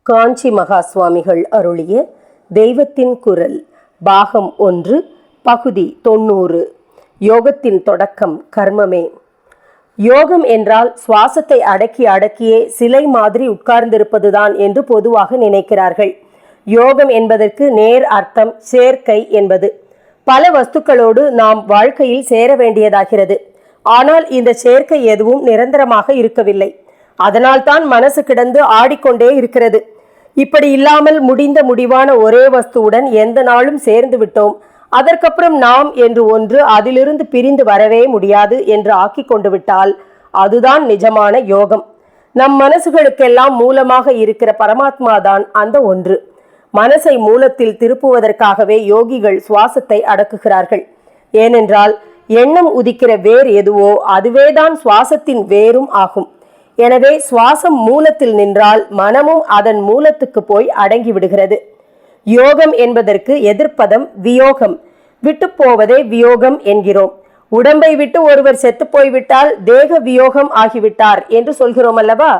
காஞ்சி மகா சுவாமிகள் அருளிய தெய்வத்தின் குரல் பாகம் 1 பகுதி 90. யோகத்தின் தொடக்கம் கர்மமே. யோகம் என்றால் சுவாசத்தை அடக்கி அடக்கியே சிலை மாதிரி உட்கார்ந்திருப்பதுதான் என்று பொதுவாக நினைக்கிறார்கள். யோகம் என்பதற்கு நேர் அர்த்தம் சேர்க்கை என்பது. பல வஸ்துக்களோடு நாம் வாழ்க்கையில் சேர வேண்டியதாகிறது. ஆனால் இந்த சேர்க்கை எதுவும் நிரந்தரமாக இருக்கவில்லை. அதனால்தான் மனசு கிடந்து ஆடிக்கொண்டே இருக்கிறது. இப்படி இல்லாமல் முடிவான ஒரே வஸ்துவுடன் எந்த நாளும் சேர்ந்து விட்டோம், அதற்கப்புறம் நாம் என்று ஒன்று அதிலிருந்து பிரிந்து வரவே முடியாது என்று ஆக்கி கொண்டு விட்டால் அதுதான் நிஜமான யோகம். நம் மனசுகளுக்கெல்லாம் மூலமாக இருக்கிற பரமாத்மா தான் அந்த ஒன்று. மனசை மூலத்தில் திருப்புவதற்காகவே யோகிகள் சுவாசத்தை அடக்குகிறார்கள். ஏனென்றால் எண்ணம் உதிக்கிற வேர் எதுவோ அதுவேதான் சுவாசத்தின் வேரும் ஆகும். எனவே சுவாசம் மூலத்தில் நின்றால் மனமும் அதன் மூலத்துக்கு போய் அடங்கி விடுகிறது. யோகம் என்பதற்கு எதிர்ப்பதம் வியோகம். விட்டு போவதே வியோகம் என்கிறோம். உடம்பை விட்டு ஒருவர் செத்து போய்விட்டால் தேக வியோகம் ஆகிவிட்டார் என்று சொல்கிறோம் அல்லவா?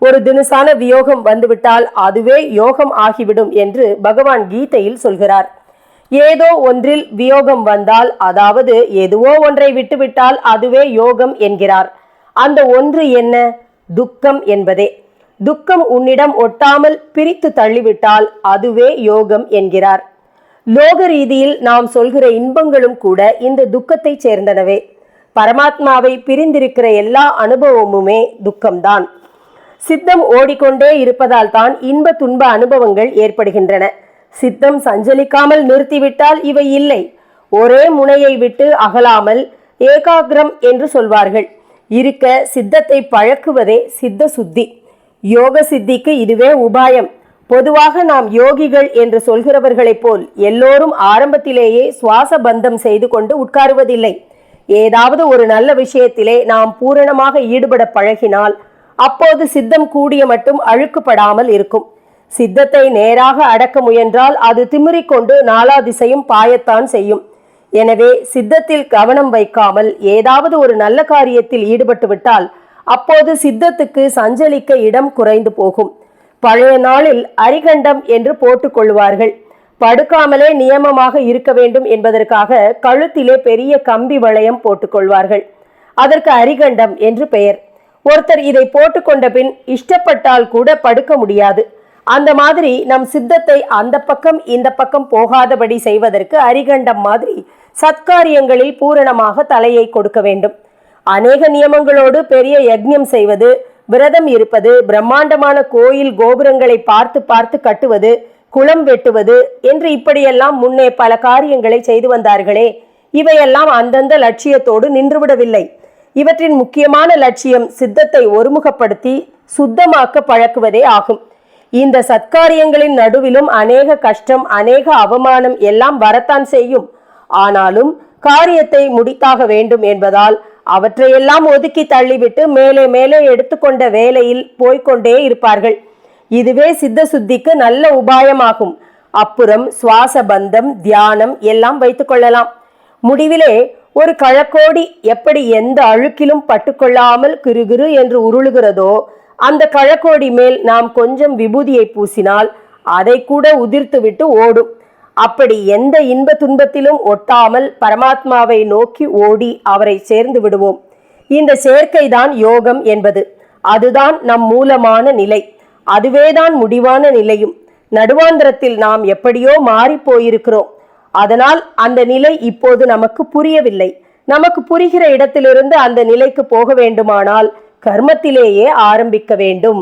ஒரு தினுசான வியோகம் வந்துவிட்டால் அதுவே யோகம் ஆகிவிடும் என்று பகவான் கீதையில் சொல்கிறார். ஏதோ ஒன்றில் வியோகம் வந்தால், அதாவது எதுவோ ஒன்றை விட்டுவிட்டால் அதுவே யோகம் என்கிறார். அந்த ஒன்று என்ன? துக்கம் என்பதே. துக்கம் உன்னிடம் ஒட்டாமல் பிரித்து தள்ளிவிட்டால் அதுவே யோகம் என்கிறார். லோக ரீதியில் நாம் சொல்கிற இன்பங்களும் கூட இந்த துக்கத்தை சேர்ந்தனவே. பரமாத்மாவை பிரிந்திருக்கிற எல்லா அனுபவமுமே துக்கம்தான். சித்தம் ஓடிக்கொண்டே இருப்பதால் தான் இன்ப துன்ப அனுபவங்கள் ஏற்படுகின்றன. சித்தம் சஞ்சலிக்காமல் நிறுத்திவிட்டால் இவை இல்லை. ஒரே முனையை விட்டு அகலாமல் ஏகாகிரம் என்று சொல்வார்கள். இருக்க சித்தத்தை பழக்குவதே சித்த சுத்தி. யோக சித்திக்கு இதுவே உபாயம். பொதுவாக நாம் யோகிகள் என்று சொல்கிறவர்களைப் போல் எல்லோரும் ஆரம்பத்திலேயே சுவாச பந்தம் செய்து கொண்டு உட்காருவதில்லை. ஏதாவது ஒரு நல்ல விஷயத்திலே நாம் பூரணமாக ஈடுபட பழகினால் அப்போது சித்தம் கூடிய மட்டும் அழுக்குப்படாமல் இருக்கும். சித்தத்தை நேராக அடக்க முயன்றால் அது திமிரிக்கொண்டு நாலா திசையும் பாயத்தான் செய்யும். எனவே சித்தத்தில் கவனம் வைக்காமல் ஏதாவது ஒரு நல்ல காரியத்தில் ஈடுபட்டு விட்டால் அப்போது சித்தத்துக்கு சஞ்சலிக்க இடம் குறைந்து போகும். பழைய நாளில் அரிகண்டம் என்று போட்டுக் கொள்வார்கள். படுக்காமலே நியமமாக இருக்க வேண்டும் என்பதற்காக கழுத்திலே பெரிய கம்பி வளையம் போட்டுக்கொள்வார்கள். அதற்கு அரிகண்டம் என்று பெயர். ஒருத்தர் இதை போட்டுக்கொண்ட பின் இஷ்டப்பட்டால் கூட படுக்க முடியாது. அந்த மாதிரி நம் சித்தத்தை அந்த பக்கம் இந்த பக்கம் போகாதபடி செய்வதற்கு அரிகண்டம் மாதிரி சத்காரியங்களில் பூரணமாக தலையை கொடுக்க வேண்டும். அநேக நியமங்களோடு பெரிய யஜ்ஞம் செய்வது, விரதம் இருப்பது, பிரம்மாண்டமான கோயில் கோபுரங்களை பார்த்து பார்த்து கட்டுவது, குளம் வெட்டுவது என்று இப்படியெல்லாம் முன்னே பல காரியங்களை செய்து வந்தார்களே, இவையெல்லாம் அந்தந்த லட்சியத்தோடு நின்றுவிடவில்லை. இவற்றின் முக்கியமான லட்சியம் சித்தத்தை ஒருமுகப்படுத்தி சுத்தமாக்க பழக்குவதே ஆகும். இந்த சத்காரியங்களின் நடுவிலும் அநேக கஷ்டம், அநேக அவமானம் எல்லாம் வரத்தான் செய்யும். ஆனாலும் காரியத்தை முடித்தாக வேண்டும் என்பதால் அவற்றையெல்லாம் ஒதுக்கி தள்ளிவிட்டு மேலே மேலே எடுத்துக்கொண்ட வேலையில் போய்கொண்டே இருப்பார்கள். இதுவே சித்த சுத்திக்கு நல்ல உபாயமாகும். அப்புறம் சுவாச பந்தம், தியானம் எல்லாம் வைத்துக் கொள்ளலாம். முடிவிலே ஒரு கழக்கோடி எப்படி எந்த அழுக்கிலும் பட்டுக்கொள்ளாமல் கிருகிரு என்று உருளுகிறதோ, அந்த கழக்கோடி மேல் நாம் கொஞ்சம் விபூதியை பூசினால் அதை கூட உதிர்த்து விட்டு ஓடும். அப்படி எந்த இன்ப துன்பத்திலும் ஒட்டாமல் பரமாத்மாவை நோக்கி ஓடி அவரை சேர்ந்து விடுவோம். இந்த சேர்க்கைதான் யோகம் என்பது. அதுதான் நம் மூலமான நிலை. அதுவேதான் முடிவான நிலையும். நடுவாந்திரத்தில் நாம் எப்படியோ மாறி போயிருக்கிறோம். அதனால் அந்த நிலை இப்போது நமக்கு புரியவில்லை. நமக்கு புரிகிற இடத்திலிருந்து அந்த நிலைக்கு போக வேண்டுமானால் கர்மத்திலேயே ஆரம்பிக்க வேண்டும்.